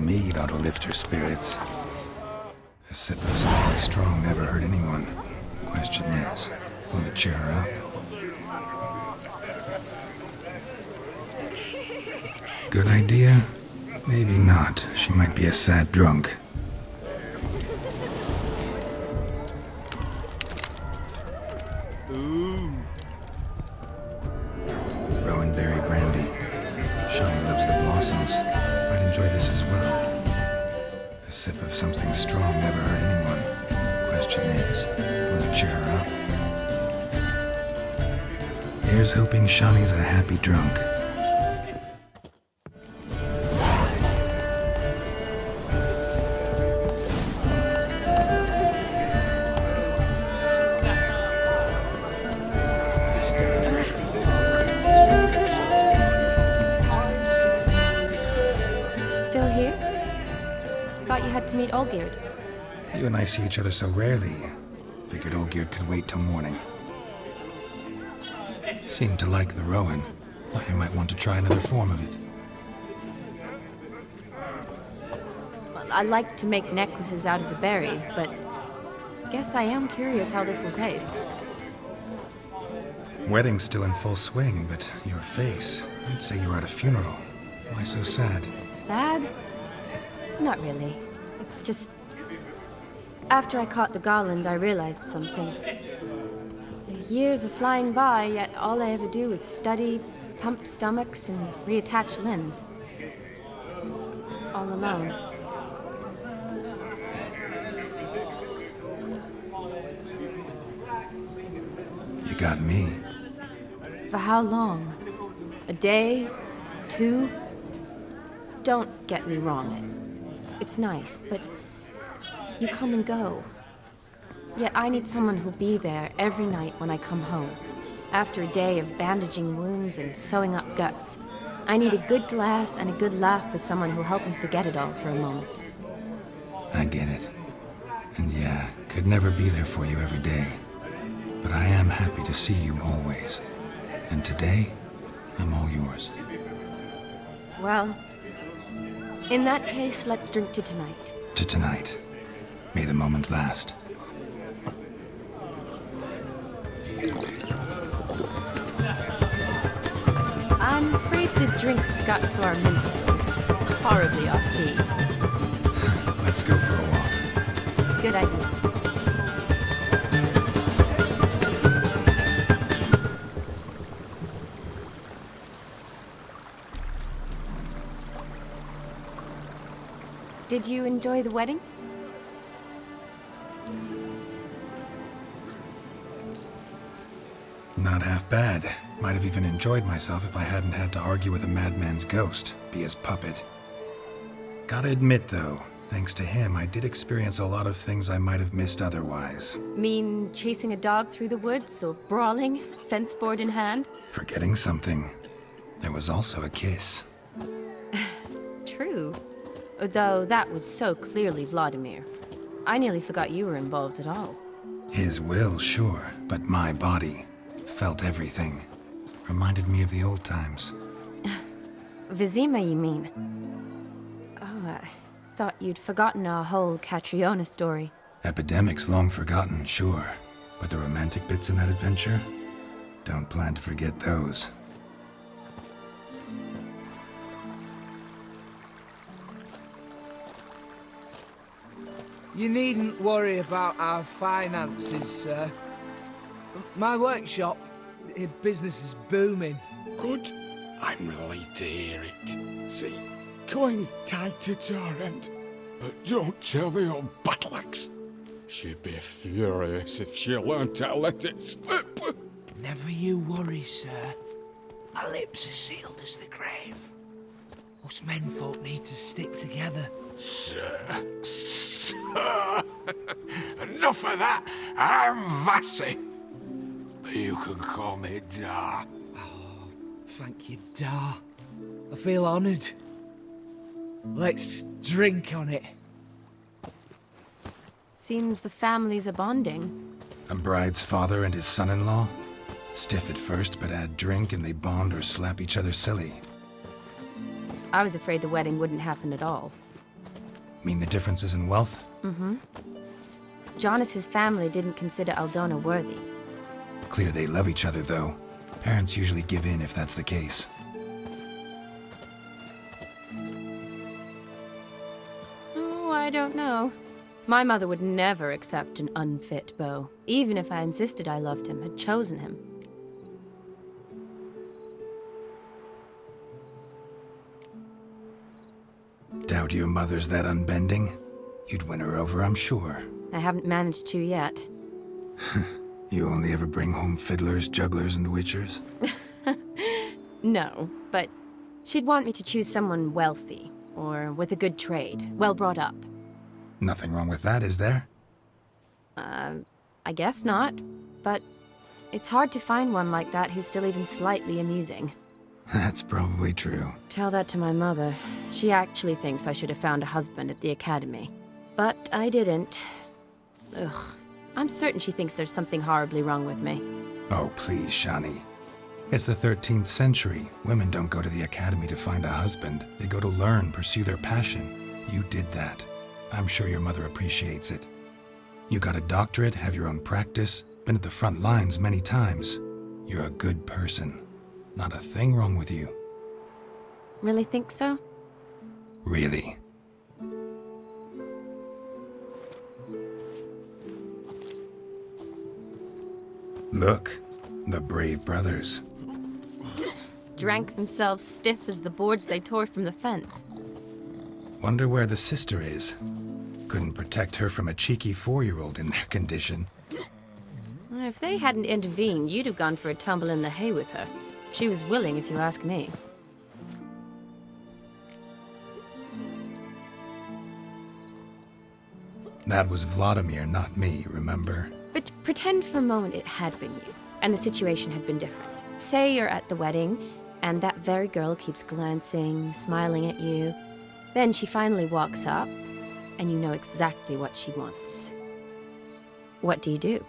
mead ought to lift her spirits. A sip of something strong never hurt anyone. Question is, will it cheer her up? Good idea? Maybe not. She might be a sad drunk. Ooh. Rowan berry brandy. Shawnee loves the blossoms. Might enjoy this as well. A sip of something strong never hurt anyone. Question is, will it cheer her up? Here's hoping Shawnee's a happy drunk. Still here? Thought you had to meet Olgierd. You and I see each other so rarely. Figured Olgierd could wait till morning. Seemed to like the Rowan. Thought you might want to try another form of it. Well, I like to make necklaces out of the berries, but guess I am curious how this will taste. Wedding's still in full swing, but your face, I'd say you're at a funeral. Why so sad? Sad? Not really. It's just... After I caught the garland, I realized something. The years are flying by, yet all I ever do is study, pump stomachs, and reattach limbs. All alone. You got me. For how long? A day? 2? Don't get me wrong. It's nice, but you come and go. Yet I need someone who'll be there every night when I come home. After a day of bandaging wounds and sewing up guts, I need a good glass and a good laugh with someone who'll help me forget it all for a moment. I get it. And yeah, could never be there for you every day. But I am happy to see you always. And today, I'm all yours. Well, in that case, let's drink to tonight. To tonight. May the moment last. I'm afraid the drinks got to our minstrels. Horribly off key. Let's go for a walk. Good idea. Did you enjoy the wedding? Not half bad. Might have even enjoyed myself if I hadn't had to argue with a madman's ghost, be his puppet. Gotta admit, though, thanks to him, I did experience a lot of things I might have missed otherwise. Mean chasing a dog through the woods, or brawling, fence board in hand? Forgetting something. There was also a kiss. True. Though that was so clearly Vladimir. I nearly forgot you were involved at all. His will, sure, but my body felt everything. Reminded me of the old times. Vizima, you mean? Oh, I thought you'd forgotten our whole Catriona story. Epidemics long forgotten, sure. But the romantic bits in that adventure? Don't plan to forget those. You needn't worry about our finances, sir. My workshop, business is booming. Good. I'm relieved to hear it. See, coin's tied to Torrent. But don't tell the old battleaxe. She'd be furious if she learned to let it slip. Never you worry, sir. My lips are sealed as the grave. Us menfolk need to stick together. Sir. Enough of that. I'm Vassy. But you can call me Dar. Oh, thank you, Dar. I feel honoured. Let's drink on it. Seems the families are bonding. A bride's father and his son-in-law? Stiff at first, but add drink and they bond or slap each other silly. I was afraid the wedding wouldn't happen at all. Mean the differences in wealth? Jonas's family didn't consider Aldona worthy. Clear they love each other, though. Parents usually give in if that's the case. Oh, I don't know. My mother would never accept an unfit beau, even if I insisted I loved him, had chosen him. Doubt your mother's that unbending? You'd win her over, I'm sure. I haven't managed to yet. You only ever bring home fiddlers, jugglers, and witchers? No, but she'd want me to choose someone wealthy, or with a good trade, well brought up. Nothing wrong with that, is there? I guess not, but it's hard to find one like that who's still even slightly amusing. That's probably true. Tell that to my mother. She actually thinks I should have found a husband at the academy. But I didn't. Ugh. I'm certain she thinks there's something horribly wrong with me. Oh, please, Shani. It's the 13th century. Women don't go to the academy to find a husband. They go to learn, pursue their passion. You did that. I'm sure your mother appreciates it. You got a doctorate, have your own practice, been at the front lines many times. You're a good person. Not a thing wrong with you. Really think so? Really. Look, the brave brothers. Drank themselves stiff as the boards they tore from the fence. Wonder where the sister is. Couldn't protect her from a cheeky 4-year-old in their condition. If they hadn't intervened, you'd have gone for a tumble in the hay with her. She was willing, if you ask me. That was Vladimir, not me, remember? But pretend for a moment it had been you, and the situation had been different. Say you're at the wedding, and that very girl keeps glancing, smiling at you. Then she finally walks up, and you know exactly what she wants. What do you do?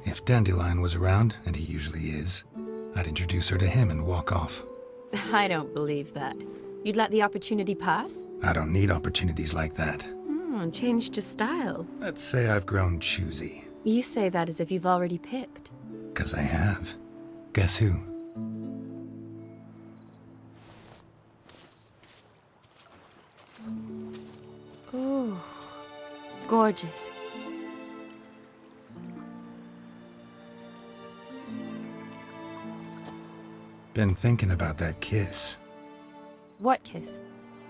If Dandelion was around, and he usually is, I'd introduce her to him and walk off. I don't believe that. You'd let the opportunity pass? I don't need opportunities like that. Changed your style. Let's say I've grown choosy. You say that as if you've already picked. 'Cause I have. Guess who? Oh, gorgeous. Been thinking about that kiss. What kiss?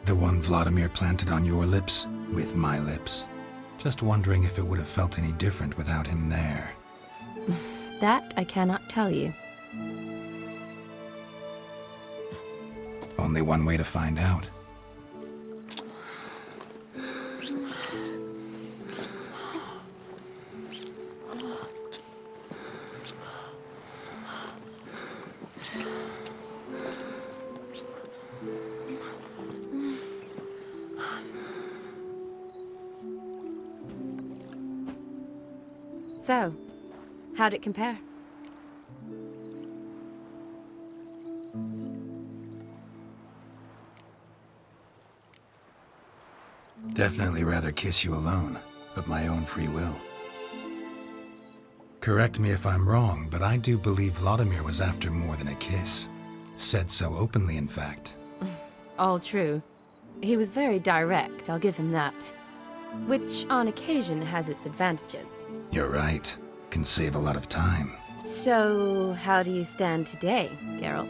The one Vladimir planted on your lips, with my lips. Just wondering if it would have felt any different without him there. That I cannot tell you. Only one way to find out. So, how'd it compare? Definitely rather kiss you alone, of my own free will. Correct me if I'm wrong, but I do believe Vladimir was after more than a kiss. Said so openly, in fact. All true. He was very direct, I'll give him that. Which, on occasion, has its advantages. You're right. Can save a lot of time. So, how do you stand today, Geralt?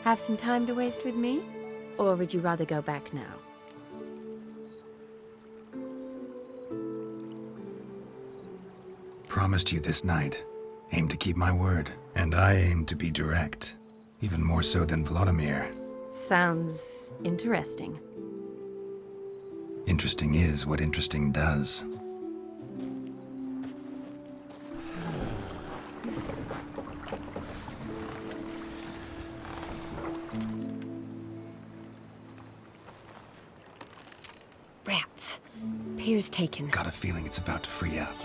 Have some time to waste with me? Or would you rather go back now? Promised you this night. Aim to keep my word. And I aim to be direct. Even more so than Vladimir. Sounds interesting. Interesting is what interesting does. Rats. Pier's taken. Got a feeling it's about to free up.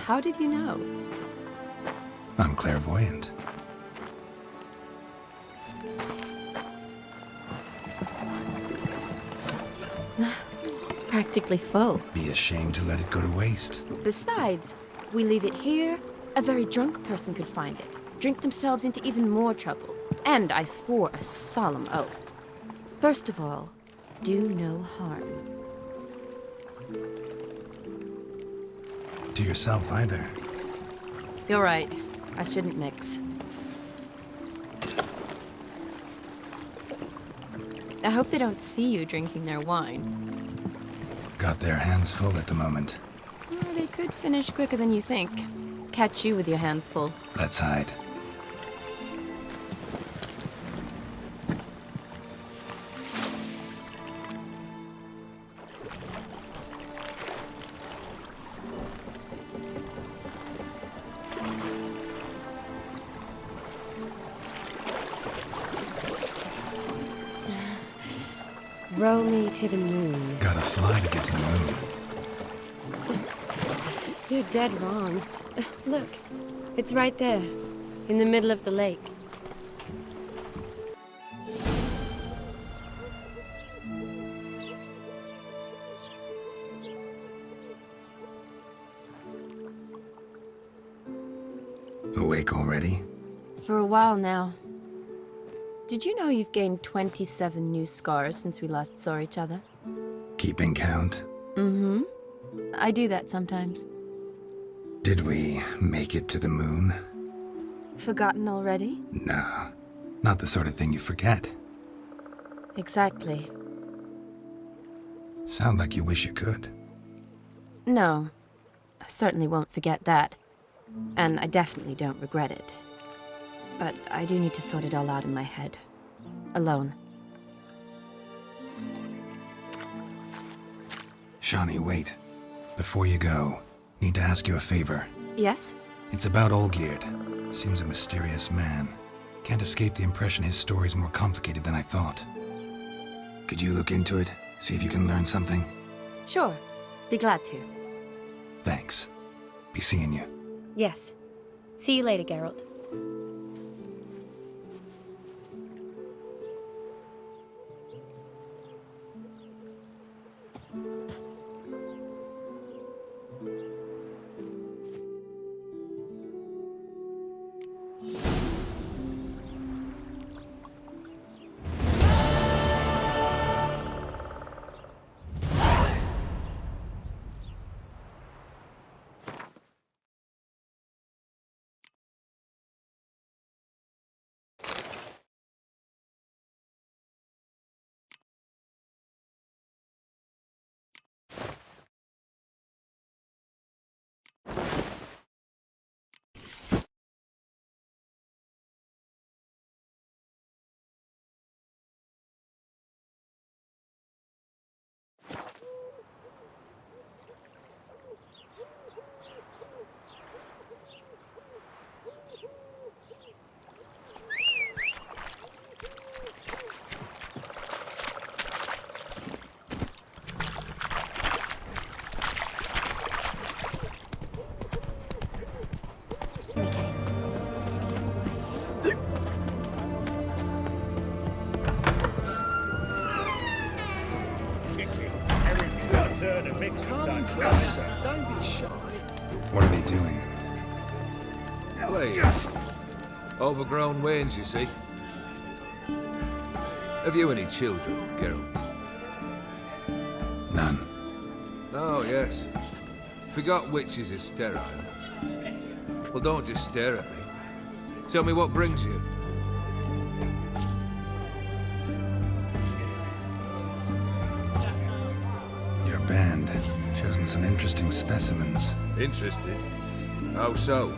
How did you know? I'm clairvoyant. Practically full. Be ashamed to let it go to waste. Besides, we leave it here, a very drunk person could find it, drink themselves into even more trouble. And I swore a solemn oath. First of all, do no harm. To yourself either. You're right. I shouldn't mix. I hope they don't see you drinking their wine. Got their hands full at the moment. Well, they could finish quicker than you think. Catch you with your hands full. Let's hide. Row me to the moon. Gotta fly to get to the moon. You're dead wrong. Look, it's right there, in the middle of the lake. Awake already? For a while now. Did you know you've gained 27 new scars since we last saw each other? Keeping count? Mm-hmm. I do that sometimes. Did we make it to the moon? Forgotten already? No. Not the sort of thing you forget. Exactly. Sound like you wish you could. No. I certainly won't forget that. And I definitely don't regret it. But I do need to sort it all out in my head. Alone. Shawnee, wait. Before you go, need to ask you a favor. Yes? It's about Olgierd. Seems a mysterious man. Can't escape the impression his story's more complicated than I thought. Could you look into it? See if you can learn something? Sure. Be glad to. Thanks. Be seeing you. Yes. See you later, Geralt. What are they doing? Playing. Overgrown wains, you see. Have you any children, Geralt? None. Oh, yes. Forgot witches are sterile. Well, don't just stare at me. Tell me what brings you. Your band. Chosen some interesting specimens. Interested? How so?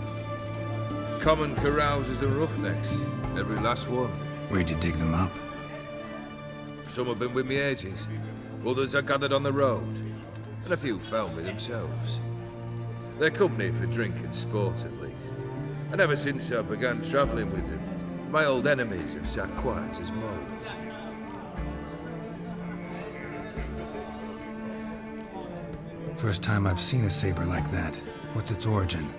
Common carousers and roughnecks. Every last one. Where'd you dig them up? Some have been with me ages. Others I gathered on the road. And a few found me themselves. They're company for drink and sport, at least. And ever since I began travelling with them, my old enemies have sat quiet as moles. First time I've seen a saber like that. What's its origin?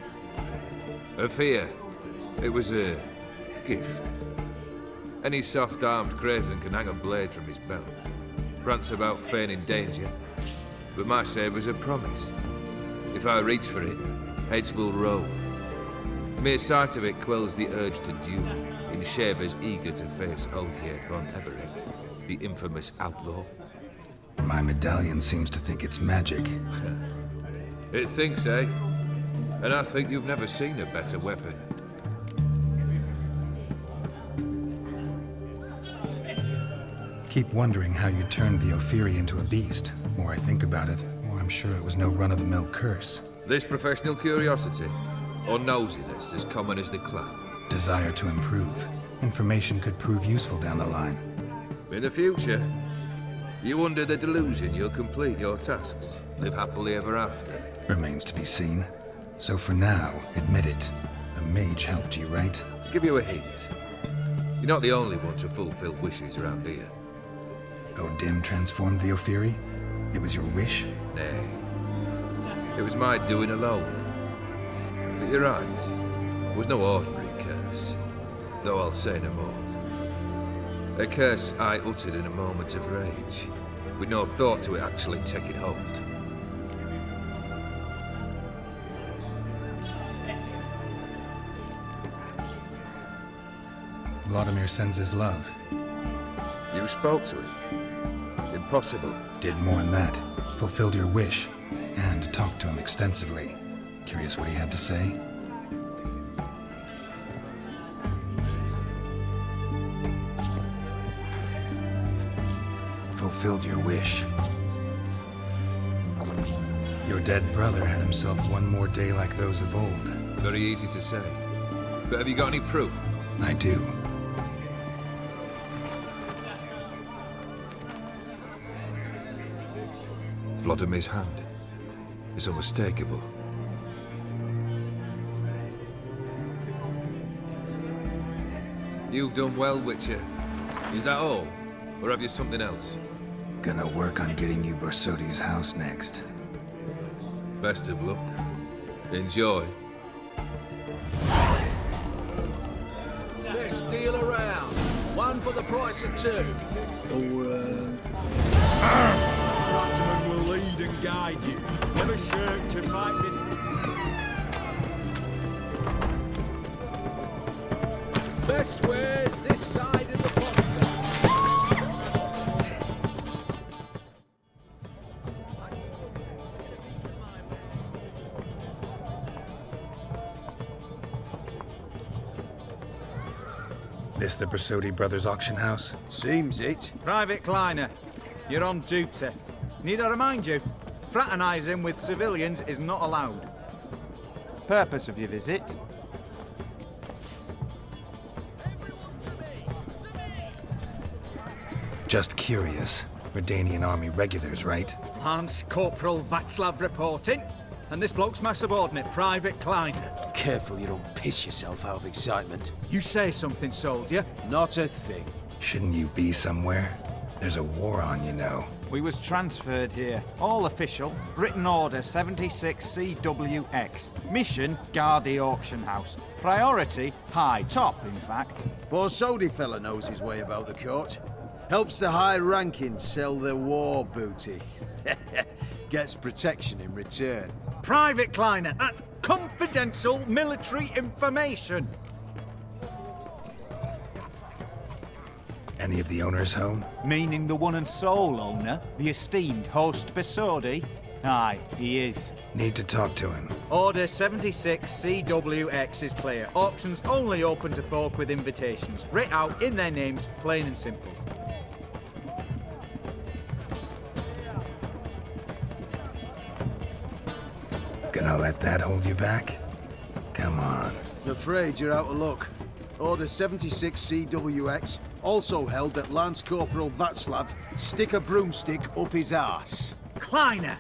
A fear. It was a gift. Any soft-armed craven can hang a blade from his belt, prance about feigning danger, but my saber's a promise. If I reach for it, heads will roll. Mere sight of it quells the urge to duel, in shavers eager to face Olgierd von Everett, the infamous outlaw. My medallion seems to think it's magic. It thinks, eh? And I think you've never seen a better weapon. Keep wondering how you turned the Ophiri into a beast. The more I think about it, the more I'm sure it was no run-of-the-mill curse. This professional curiosity, or nosiness as common as the cloud. Desire to improve. Information could prove useful down the line. In the future, you under the delusion you'll complete your tasks, live happily ever after. Remains to be seen. So for now, admit it. A mage helped you, right? I'll give you a hint. You're not the only one to fulfill wishes around here. Odin transformed the Ophiri? It was your wish? Nay. It was my doing alone. But you're right. It was no ordinary curse. Though I'll say no more. A curse I uttered in a moment of rage, with no thought to it actually taking hold. Vladimir sends his love. You spoke to him? Impossible. Did more than that. Fulfilled your wish. And talked to him extensively. Curious what he had to say? Fulfilled your wish. Your dead brother had himself one more day like those of old. Very easy to say. But have you got any proof? I do. Vladimir's hand. It's unmistakable. You've done well, Witcher. Is that all? Or have you something else? Gonna work on getting you Borsodi's house next. Best of luck. Enjoy. Best deal around. One for the price of two. Ratman will lead and guide you. Never shirk to fight this. Best wares this side of the potter. This the Borsodi Brothers auction house? Seems it. Private Kleiner, you're on duty. Need I remind you? Fraternizing with civilians is not allowed. Purpose of your visit? Just curious. Redanian army regulars, right? Lance Corporal Václav reporting. And this bloke's my subordinate, Private Kleiner. Careful you don't piss yourself out of excitement. You say something, soldier. Not a thing. Shouldn't you be somewhere? There's a war on, you know. We was transferred here. All official. Written order 76 CWX. Mission, guard the auction house. Priority, high. Top, in fact. Borsodi fella knows his way about the court. Helps the high rankings sell their war booty. Gets protection in return. Private Kleiner, that's confidential military information. Any of the owners home? Meaning the one and sole owner, the esteemed host Borsodi? Aye, he is. Need to talk to him. Order 76 CWX is clear. Auctions only open to folk with invitations. Writ out in their names, plain and simple. Gonna let that hold you back? Come on. I'm afraid you're out of luck. Order 76 CWX, also held that Lance Corporal Václav stick a broomstick up his arse. Kleiner,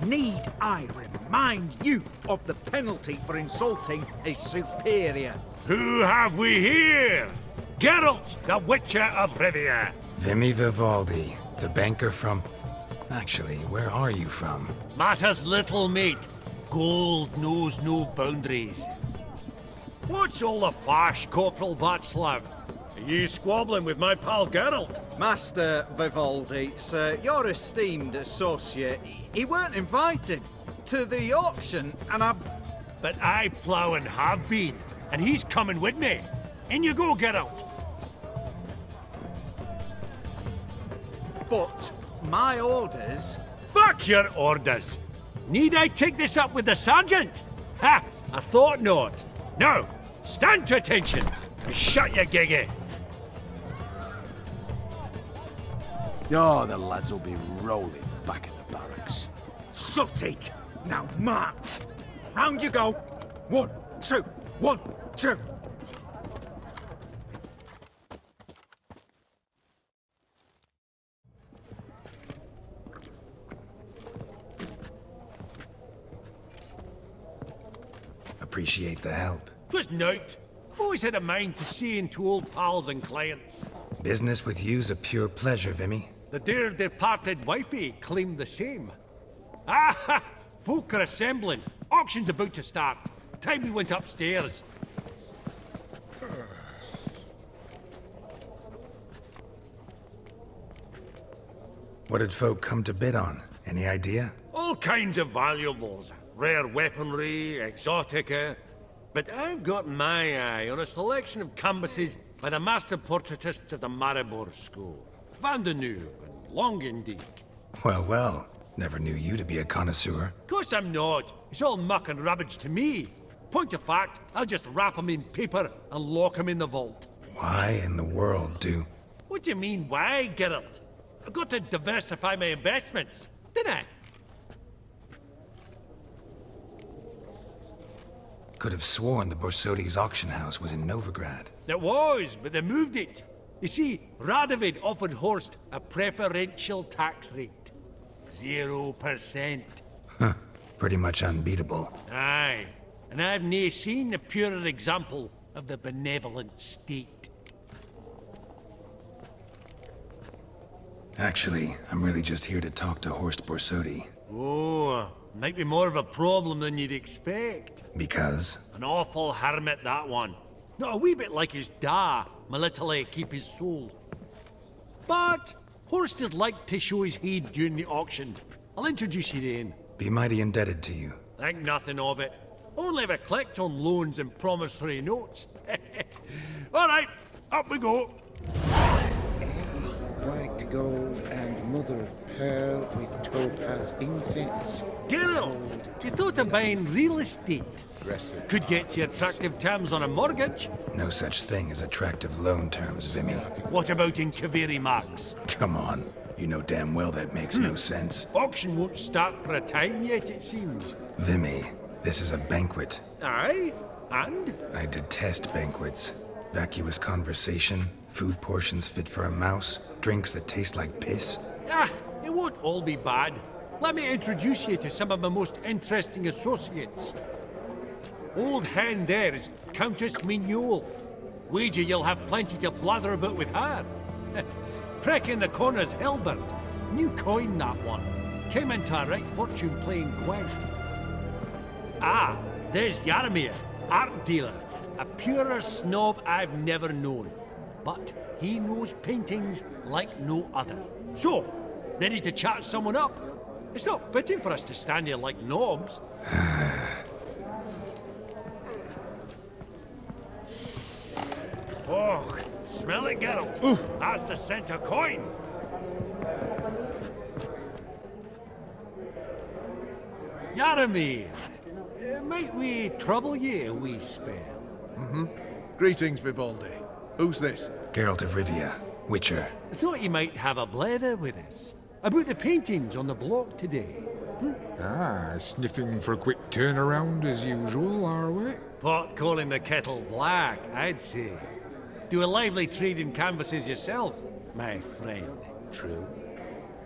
need I remind you of the penalty for insulting a superior? Who have we here? Geralt, the Witcher of Rivia. Vimy Vivaldi, the banker from... Actually, where are you from? Matters little, mate. Gold knows no boundaries. What's all the fash, Corporal Václav? Are you squabbling with my pal Geralt? Master Vivaldi, sir, your esteemed associate, he weren't invited to the auction, and I've... But I plough and have been, and he's coming with me. In you go, Geralt. But my orders... Fuck your orders! Need I take this up with the sergeant? Ha! I thought not. Now, stand to attention and shut your giggy. Oh, the lads will be rolling back at the barracks. Sort it! Now march! Round you go! 1, 2, 1, 2! Appreciate the help. Twas nowt. Always had a mind to see into old pals and clients. Business with you's a pure pleasure, Vimy. The dear departed wifey claimed the same. Ah ha! Folk are assembling. Auction's about to start. Time we went upstairs. What did folk come to bid on? Any idea? All kinds of valuables. Rare weaponry, exotica. But I've got my eye on a selection of canvases by the master portraitists of the Maribor School. Van de Noob and Longendijk. Well, well. Never knew you to be a connoisseur. Course I'm not. It's all muck and rubbish to me. Point of fact, I'll just wrap 'em in paper and lock 'em in the vault. Why in the world do... What do you mean, why, Geralt? I've got to diversify my investments, didn't I? Could have sworn the Borsodi's auction house was in Novigrad. It was, but they moved it. You see, Radovid offered Horst a preferential tax rate. 0%. Huh. Pretty much unbeatable. Aye, and I've nae seen a purer example of the benevolent state. Actually, I'm really just here to talk to Horst Borsodi. Oh, might be more of a problem than you'd expect. Because? An awful hermit, that one. Not a wee bit like his da, military keep his soul. But Horst is like to show his heed during the auction. I'll introduce you then. Be mighty indebted to you. Think nothing of it. Only if I collect on loans and promissory notes. All right, up we go. White gold and mother of pearl with topaz incense. Geralt, you thought of buying real estate? Could get you attractive terms on a mortgage. No such thing as attractive loan terms, Vimy. What about in Kaviri Marks? Come on. You know damn well that makes no sense. Auction won't start for a time yet, it seems. Vimy, this is a banquet. Aye, and? I detest banquets. Vacuous conversation, food portions fit for a mouse, drinks that taste like piss. Ah, it won't all be bad. Let me introduce you to some of my most interesting associates. Old hen there is Countess Mignol. Wager you'll have plenty to blather about with her. Prick in the corner's Hilbert. New coin, that one. Came into a right fortune playing Gwent. Ah, there's Yarmir, art dealer. A purer snob I've never known. But he knows paintings like no other. So, ready to chat someone up? It's not fitting for us to stand here like knobs. Oh, smell it, Geralt. Ooh. That's the scent of coin. Yarmir, might we trouble you a wee spell? Greetings, Vivaldi. Who's this? Geralt of Rivia, Witcher. I thought you might have a blether with us. About the paintings on the block today. Ah, sniffing for a quick turnaround as usual, are we? Pot calling the kettle black, I'd say. Do a lively trade in canvases yourself, my friend. True.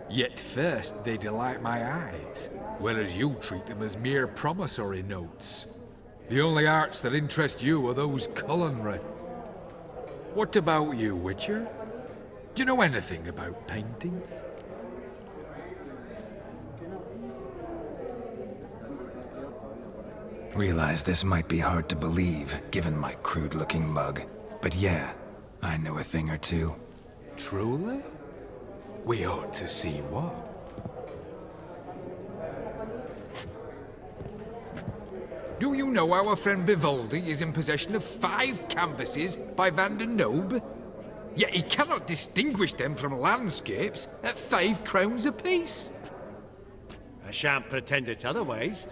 Yet first they delight my eyes, whereas you treat them as mere promissory notes. The only arts that interest you are those culinary. What about you, Witcher? Do you know anything about paintings? Realize this might be hard to believe, given my crude-looking mug. But yeah, I know a thing or two. Truly? We ought to see what. Do you know our friend Vivaldi is in possession of 5 canvases by Van der Nobe? Yet he cannot distinguish them from landscapes at 5 crowns apiece. I shan't pretend it's otherwise.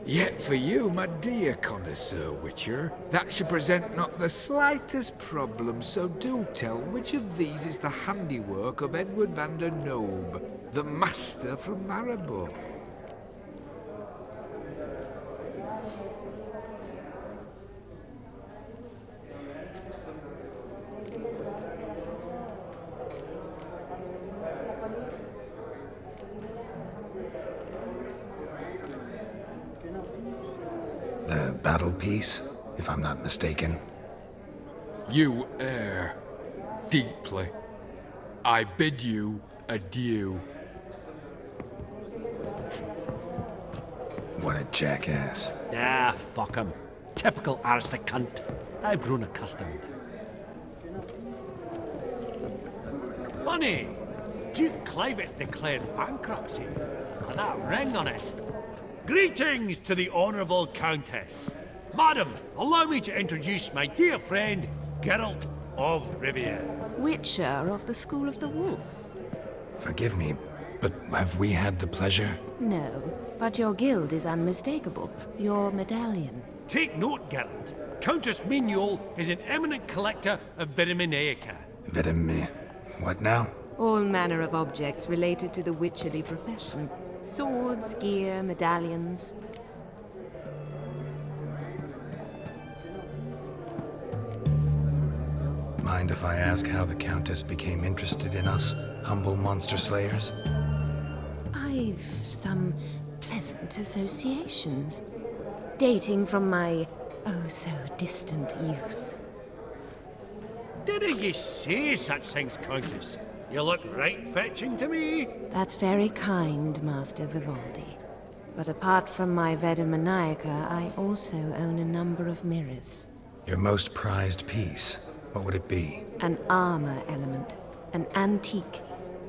Yet for you, my dear connoisseur Witcher, that should present not the slightest problem, so do tell which of these is the handiwork of Edward van der Nobe, the master from Maribor. The battle piece, if I'm not mistaken. You err deeply. I bid you adieu. What a jackass. Ah, fuck him. Typical aristocrat cunt. I've grown accustomed. Funny, Duke Clivet declared bankruptcy. And that ring on it. Greetings to the Honourable Countess. Madam, allow me to introduce my dear friend, Geralt of Rivia. Witcher of the School of the Wolf. Forgive me, but have we had the pleasure? No, but your guild is unmistakable. Your medallion. Take note, Geralt. Countess Mignoul is an eminent collector of Vitaminaica. What now? All manner of objects related to the witcherly profession. Swords, gear, medallions. Mind if I ask how the Countess became interested in us, humble monster slayers? I've some pleasant associations, dating from my oh-so-distant youth. Didn't you say such things, Countess? You look right fetching to me. That's very kind, Master Vivaldi. But apart from my Veda Maniaca, I also own a number of mirrors. Your most prized piece, what would it be? An armor element. An antique.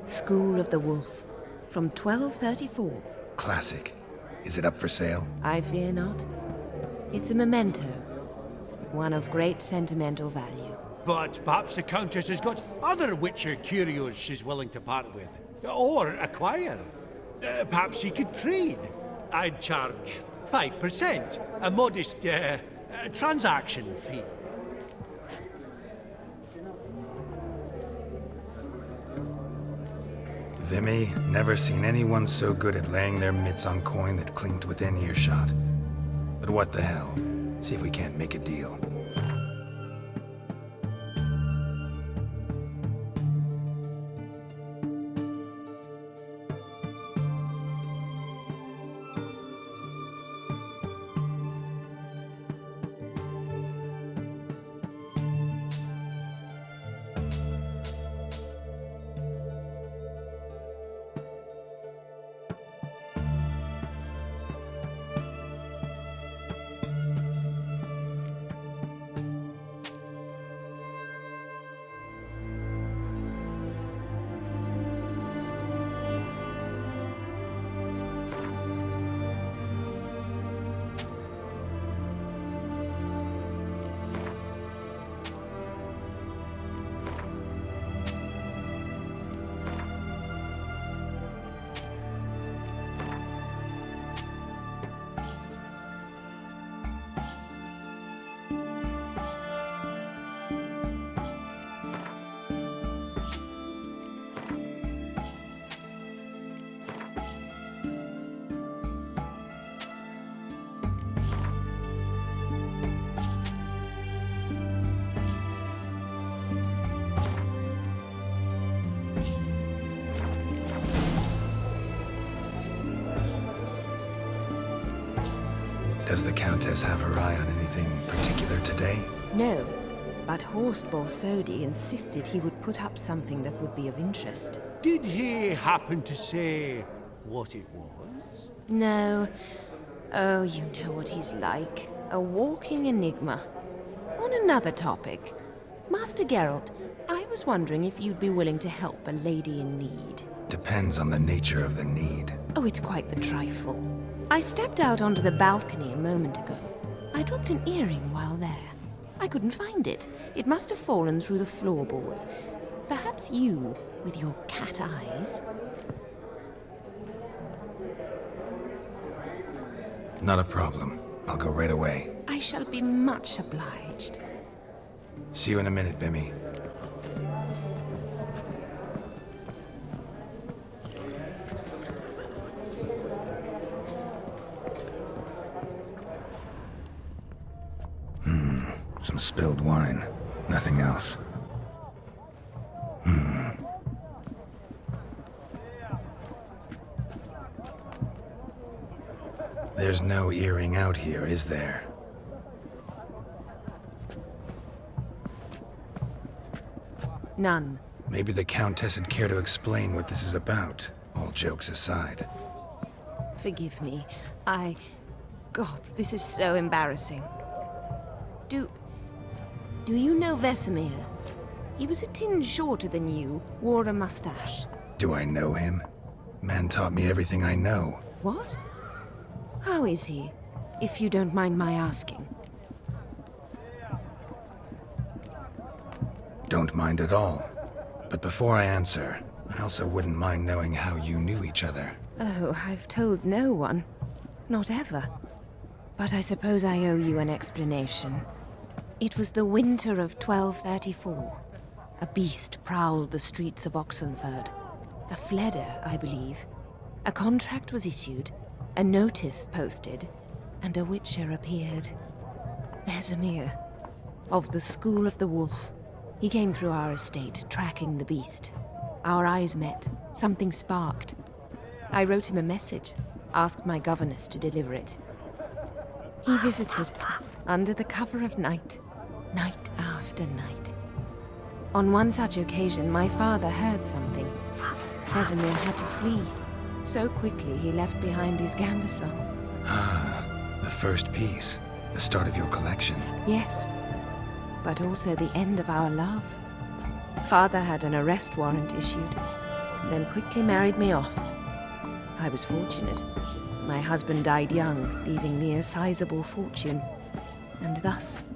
School of the Wolf. From 1234. Classic. Is it up for sale? I fear not. It's a memento. One of great sentimental value. But perhaps the Countess has got other Witcher curios she's willing to part with. Or acquire. Perhaps she could trade. I'd charge 5%. A modest, transaction fee. Vimy, never seen anyone so good at laying their mitts on coin that clinked within earshot. But what the hell? See if we can't make a deal. Does the Countess have her eye on anything particular today? No, but Horst Borsodi insisted he would put up something that would be of interest. Did he happen to say what it was? No, Oh, you know what he's like. A walking enigma. On another topic, Master Geralt, I was wondering if you'd be willing to help a lady in need. Depends on the nature of the need. Oh, it's quite the trifle. I stepped out onto the balcony a moment ago. I dropped an earring while there. I couldn't find it. It must have fallen through the floorboards. Perhaps you, with your cat eyes... Not a problem. I'll go right away. I shall be much obliged. See you in a minute, Vimy. Some spilled wine. Nothing else. There's no earring out here, is there? None. Maybe the Countess would care to explain what this is about, all jokes aside. Forgive me. God, this is so embarrassing. Do you know Vesemir? He was a tinge shorter than you, wore a mustache. Do I know him? Man taught me everything I know. What? How is he, if you don't mind my asking? Don't mind at all. But before I answer, I also wouldn't mind knowing how you knew each other. Oh, I've told no one. Not ever. But I suppose I owe you an explanation. It was the winter of 1234. A beast prowled the streets of Oxenford. A fledder, I believe. A contract was issued, a notice posted, and a witcher appeared. Vesemir, of the School of the Wolf. He came through our estate, tracking the beast. Our eyes met. Something sparked. I wrote him a message, asked my governess to deliver it. He visited, under the cover of night, night after night. On one such occasion, my father heard something. Vesemir had to flee. So quickly he left behind his gambeson. Ah, the first piece. The start of your collection. Yes, but also the end of our love. Father had an arrest warrant issued, then quickly married me off. I was fortunate. My husband died young, leaving me a sizable fortune. And thus,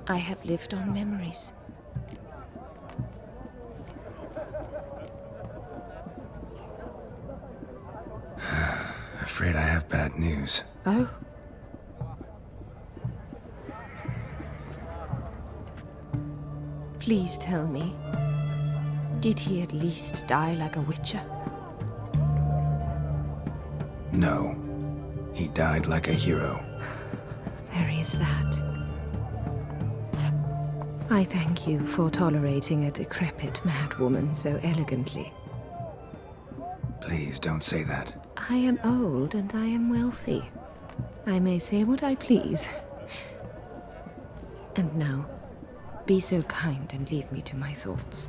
I have lived on memories. Afraid I have bad news. Oh? Please tell me, did he at least die like a witcher? No. He died like a hero. There is that. I thank you for tolerating a decrepit madwoman so elegantly. Please don't say that. I am old and I am wealthy. I may say what I please. And now, be so kind and leave me to my thoughts.